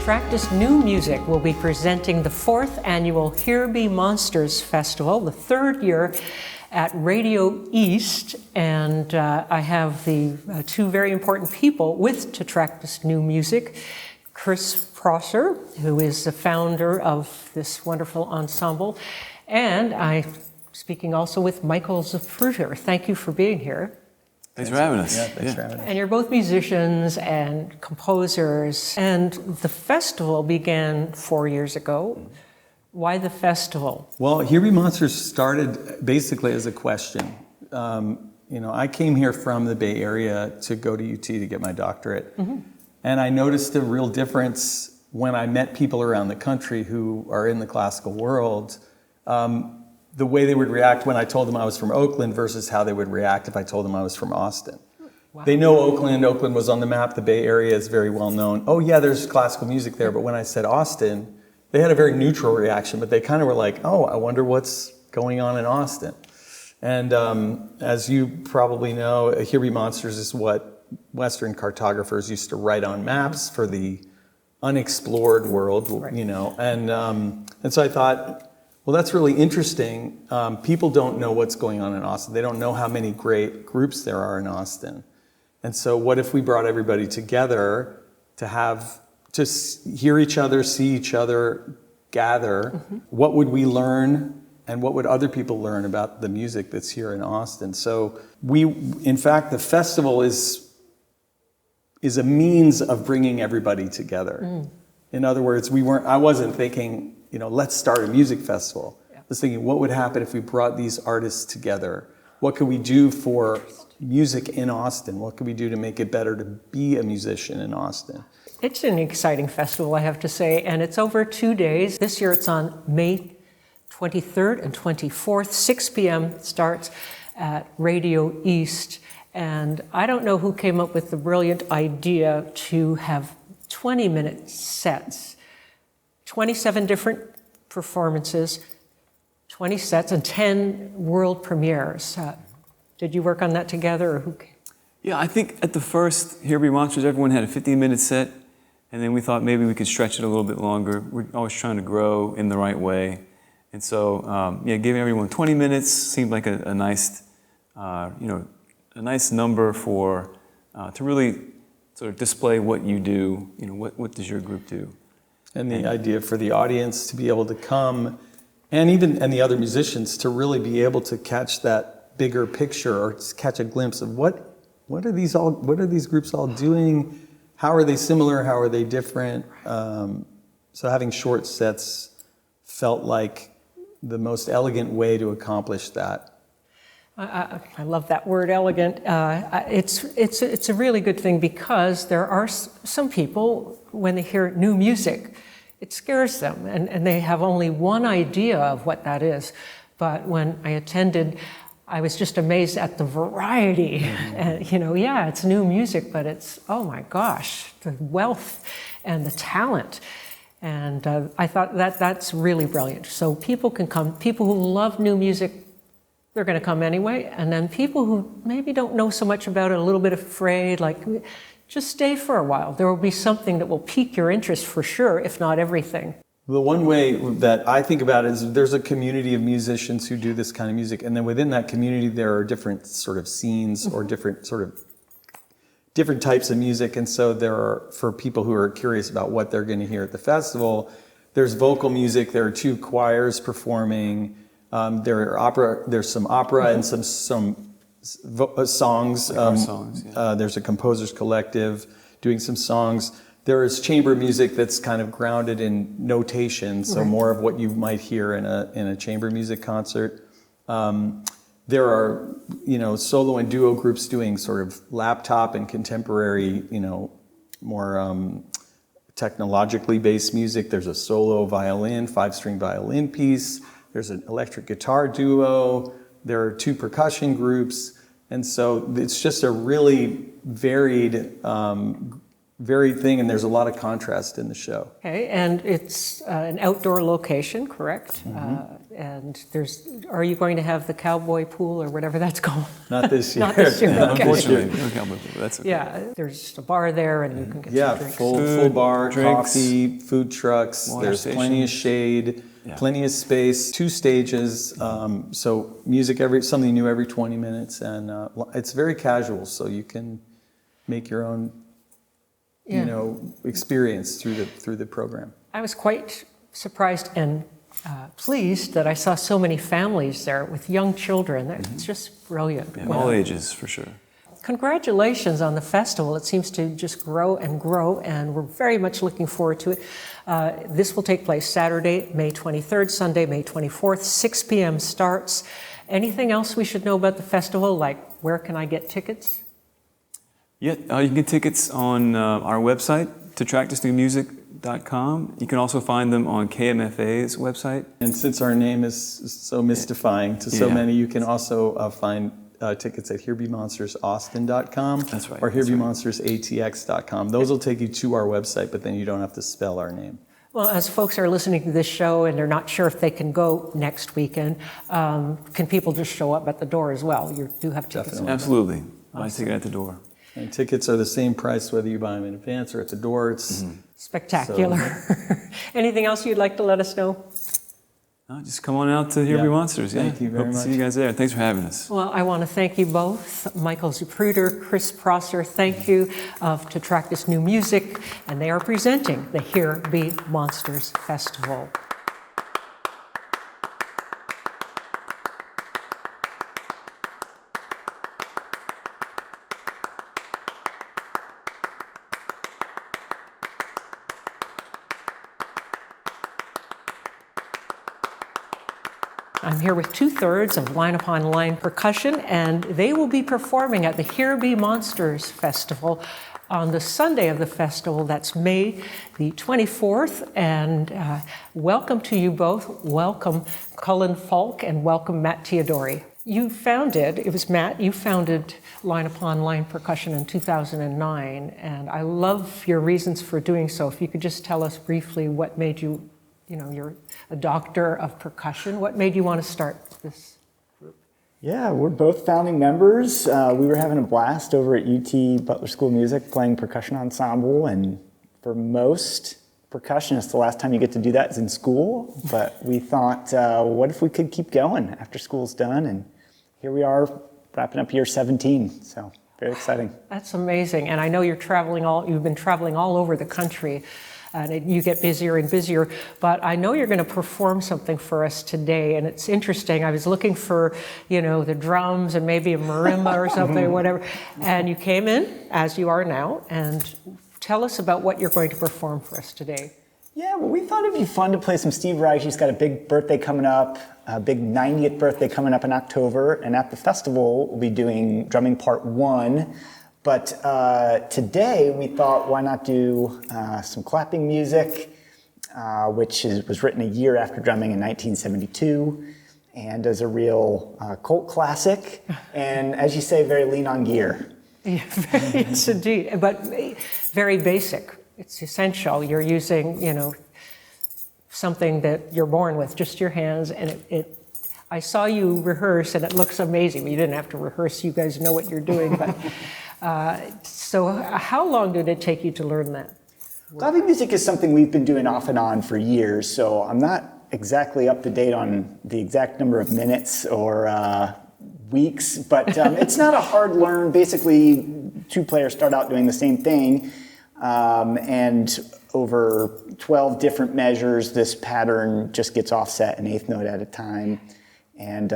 Detractus New Music will be presenting the 4th annual Here Be Monsters Festival, the 3rd year at Radio East, and I have the two very important people with Detractus New Music. Chris Prosser, who is the founder of this wonderful ensemble, and I'm speaking also with Michael Zapruder. Thank you for being here. Thanks for having us. Yeah, thanks for having us. And you're both musicians and composers, and the festival began 4 years ago. Why the festival? Well, Here Be Monsters started basically as a question. I came here from the Bay Area to go to UT to get my doctorate. Mm-hmm. And I noticed a real difference when I met people around the country who are in the classical world, the way they would react when I told them I was from Oakland versus how they would react if I told them I was from Austin. Wow. They know Oakland. Oakland was on the map. The Bay Area is very well known. Oh yeah, there's classical music there. But when I said Austin, they had a very neutral reaction, but they kind of were like, oh, I wonder what's going on in Austin. And as you probably know, Here Be Monsters is what Western cartographers used to write on maps for the unexplored world, right. And so I thought, well, that's really interesting. People don't know what's going on in Austin. They don't know how many great groups there are in Austin. And so what if we brought everybody together to hear each other, see each other, gather? Mm-hmm. What would we learn and what would other people learn about the music that's here in Austin? So in fact, the festival is a means of bringing everybody together. Mm. In other words, I wasn't thinking, let's start a music festival. Yeah. I was thinking, what would happen if we brought these artists together? What could we do for music in Austin? What could we do to make it better to be a musician in Austin? It's an exciting festival, I have to say, and it's over 2 days. This year it's on May 23rd and 24th, 6 p.m. starts at Radio East. And I don't know who came up with the brilliant idea to have 20-minute sets, 27 different performances, 20 sets, and 10 world premieres. Did you work on that together, or who came? Yeah, I think at the first Here Be Monsters, everyone had a 15-minute set, and then we thought maybe we could stretch it a little bit longer. We're always trying to grow in the right way. And so, giving everyone 20 minutes seemed like a nice, a nice number for to really sort of display what you do. What does your group do? And the idea for the audience to be able to come, and the other musicians to really be able to catch that bigger picture or catch a glimpse of what are these groups all doing? How are they similar? How are they different? So having short sets felt like the most elegant way to accomplish that. I love that word, elegant. It's a really good thing because there are some people, when they hear new music, it scares them, and they have only one idea of what that is. But when I attended, I was just amazed at the variety. And, it's new music, but it's, oh my gosh, the wealth and the talent. And I thought that's really brilliant. So people can come, people who love new music, they're going to come anyway. And then people who maybe don't know so much about it, a little bit afraid, just stay for a while. There will be something that will pique your interest for sure, if not everything. The one way that I think about it is there's a community of musicians who do this kind of music. And then within that community, there are different sort of scenes or different types of music. And so there are, for people who are curious about what they're going to hear at the festival, there's vocal music. There are 2 choirs performing. There's some opera and some songs. Songs, yeah. There's a composers collective doing some songs. There is chamber music that's kind of grounded in notation, so more of what you might hear in a chamber music concert. There are, solo and duo groups doing sort of laptop and contemporary, more technologically based music. There's a solo violin, 5-string violin piece. There's an electric guitar duo. There are 2 percussion groups. And so it's just a really varied varied thing, and there's a lot of contrast in the show. Okay, and it's an outdoor location, correct? And are you going to have the cowboy pool or whatever that's called? Not this year. Not this year, okay. Unfortunately, no cowboy pool. That's okay. Yeah, there's a bar there and you can get Yeah, some drinks. full bar, drinks, coffee, food trucks. water There's plenty of shade, plenty of space, 2 stages. So music something new every 20 minutes, and it's very casual, so you can make your own, experience through the program. I was quite surprised and pleased that I saw so many families there with young children. It's just brilliant. Yeah, all ages, for sure. Congratulations on the festival. It seems to just grow and grow, and we're very much looking forward to it. This will take place Saturday, May 23rd, Sunday, May 24th, 6 p.m. starts. Anything else we should know about the festival, like where can I get tickets? Yeah, you can get tickets on our website, totrackthisnewmusic.com. You can also find them on KMFA's website. And since our name is so mystifying to so many, you can also find tickets at herebemonstersaustin.com. That's right. Or herebemonstersatx.com. Those will take you to our website, but then you don't have to spell our name. Well, as folks are listening to this show and they're not sure if they can go next weekend, can people just show up at the door as well? You do have tickets. Definitely. Absolutely. Buy a ticket at the door. And tickets are the same price whether you buy them in advance or at the door. It's Spectacular. Anything else you'd like to let us know? Just come on out to Here Be Monsters. Yeah. Thank you very Hope to much. see you guys there. Thanks for having us. Well, I want to thank you both, Michael Zapruder, Chris Prosser. Thank you to Track This New Music, and they are presenting the Here Be Monsters Festival. I'm here with 2/3 of Line Upon Line Percussion, and they will be performing at the Here Be Monsters Festival on the Sunday of the festival. That's May the 24th, and welcome to you both. Welcome Cullen Falk, and welcome Matt Teodori. It was Matt, you founded Line Upon Line Percussion in 2009, and I love your reasons for doing so. If you could just tell us briefly what made you, you're a doctor of percussion. What made you want to start this group? Yeah, we're both founding members. We were having a blast over at UT Butler School of Music playing percussion ensemble, and for most percussionists, the last time you get to do that is in school. But we thought, what if we could keep going after school's done? And here we are, wrapping up year 17. So very exciting. That's amazing. And I know you've been traveling all over the country. And you get busier and busier, but I know you're going to perform something for us today, and it's interesting. I was looking for, the drums and maybe a marimba or something, or whatever, and you came in, as you are now, and tell us about what you're going to perform for us today. Yeah, well, we thought it'd be fun to play some Steve Reich. He's got a big birthday coming up, a big 90th birthday coming up in October, and at the festival, we'll be doing drumming part 1. But today we thought, why not do some clapping music, which was written a year after drumming in 1972, and is a real cult classic, and as you say, very lean on gear. Yeah, yes, indeed, but very basic. It's essential. You're using, something that you're born with, just your hands, and I saw you rehearse, and it looks amazing. You didn't have to rehearse. You guys know what you're doing, but. So how long did it take you to learn that? Clapping music is something we've been doing off and on for years, so I'm not exactly up to date on the exact number of minutes or weeks, but it's not a hard learn. Basically, 2 players start out doing the same thing, and over 12 different measures, this pattern just gets offset an 8th note at a time, and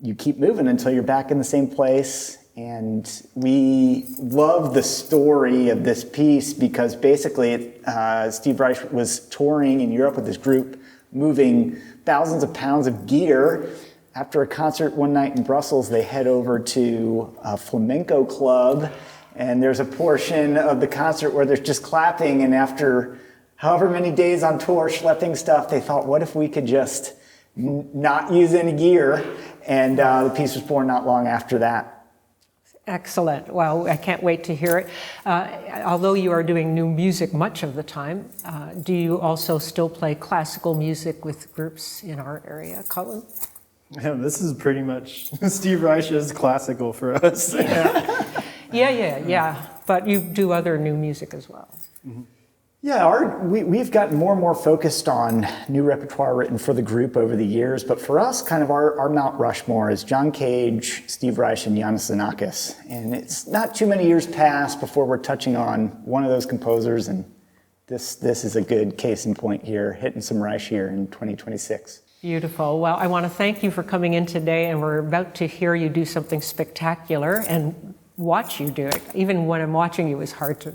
you keep moving until you're back in the same place. And we love the story of this piece because basically Steve Reich was touring in Europe with his group, moving thousands of pounds of gear. After a concert one night in Brussels, they head over to a flamenco club, and there's a portion of the concert where there's just clapping, and after however many days on tour schlepping stuff, they thought, what if we could just not use any gear? And the piece was born not long after that. Excellent. Well, I can't wait to hear it. Although you are doing new music much of the time, do you also still play classical music with groups in our area, Colin? Yeah, this is pretty much Steve Reich's classical for us. Yeah. But you do other new music as well. Yeah, we've gotten more and more focused on new repertoire written for the group over the years, but for us, kind of our Mount Rushmore is John Cage, Steve Reich, and Yannis Xenakis. And it's not too many years past before we're touching on one of those composers, and this is a good case in point here, hitting some Reich here in 2026. Beautiful. Well, I want to thank you for coming in today, and we're about to hear you do something spectacular and watch you do it. Even when I'm watching you, it's hard to,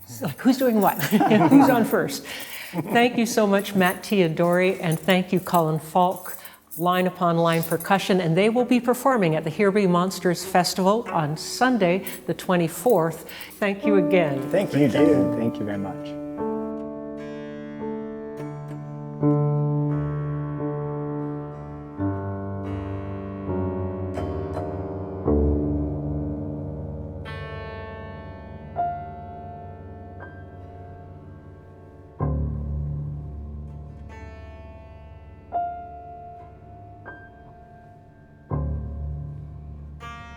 it's like, who's doing what? Who's on first? Thank you so much, Matt Teodori, and thank you, Colin Falk, Line Upon Line Percussion, and they will be performing at the Here Be Monsters Festival on Sunday, the 24th. Thank you again. Thank you, dude. Thank you very much.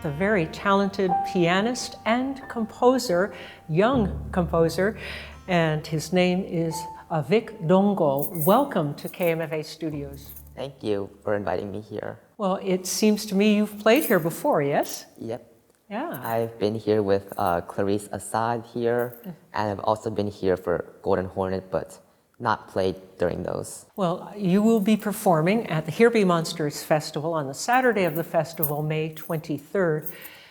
A very talented pianist and composer, young composer, and his name is Avek Dongol. Welcome to KMFA Studios. Thank you for inviting me here. Well, it seems to me you've played here before, yes? Yep. Yeah. I've been here with Clarice Assad here, and I've also been here for Golden Hornet, but not played during those. Well, you will be performing at the Here Be Monsters Festival on the Saturday of the festival, May 23rd.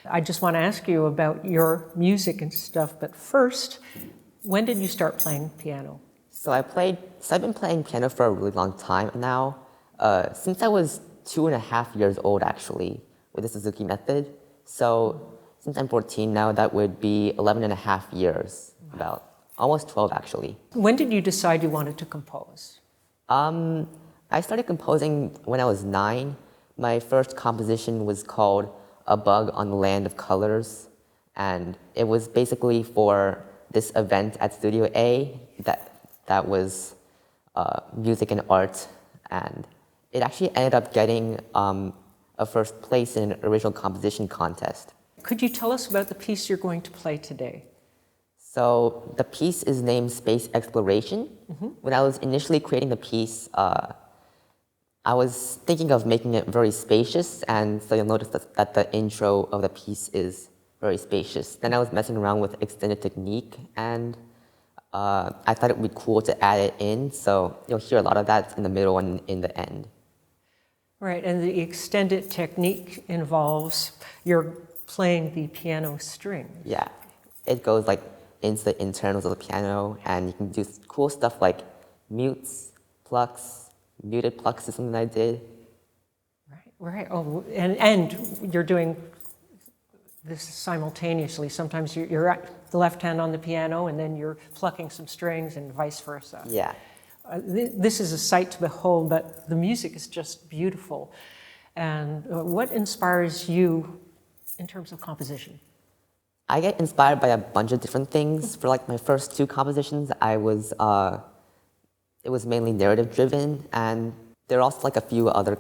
I just want to ask you about your music and stuff, but first, when did you start playing piano? So I've been playing piano for a really long time now, since I was 2.5 years old actually, with the Suzuki method. So since I'm 14 now, that would be 11.5 years, about almost 12 actually. When did you decide you wanted to compose? I started composing when I was 9. My first composition was called A Bug on the Land of Colors, and it was basically for this event at Studio A that was music and art, and it actually ended up getting a first place in an original composition contest. Could you tell us about the piece you're going to play today? So the piece is named Space Exploration. When I was initially creating the piece, I was thinking of making it very spacious, and so you'll notice that the intro of the piece is very spacious. Then I was messing around with extended technique, and I thought it would be cool to add it in, so you'll hear a lot of that in the middle and in the end. Right, and the extended technique involves you're playing the piano strings. Yeah, it goes like into the internals of the piano, and you can do cool stuff like mutes, plucks, muted plucks is something I did. Right. Oh, and you're doing this simultaneously. Sometimes you're at the left hand on the piano, and then you're plucking some strings, and vice versa. Yeah. This is a sight to behold, but the music is just beautiful. And what inspires you in terms of composition? I get inspired by a bunch of different things. For like my first 2 compositions, it was mainly narrative driven, and there are also like a few other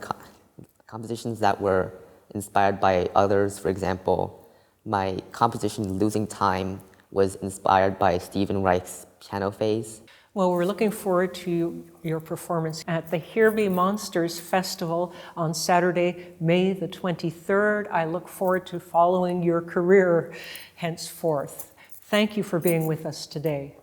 compositions that were inspired by others. For example, my composition Losing Time was inspired by Stephen Reich's piano phase. Well, we're looking forward to your performance at the Here Be Monsters Festival on Saturday, May the 23rd. I look forward to following your career henceforth. Thank you for being with us today.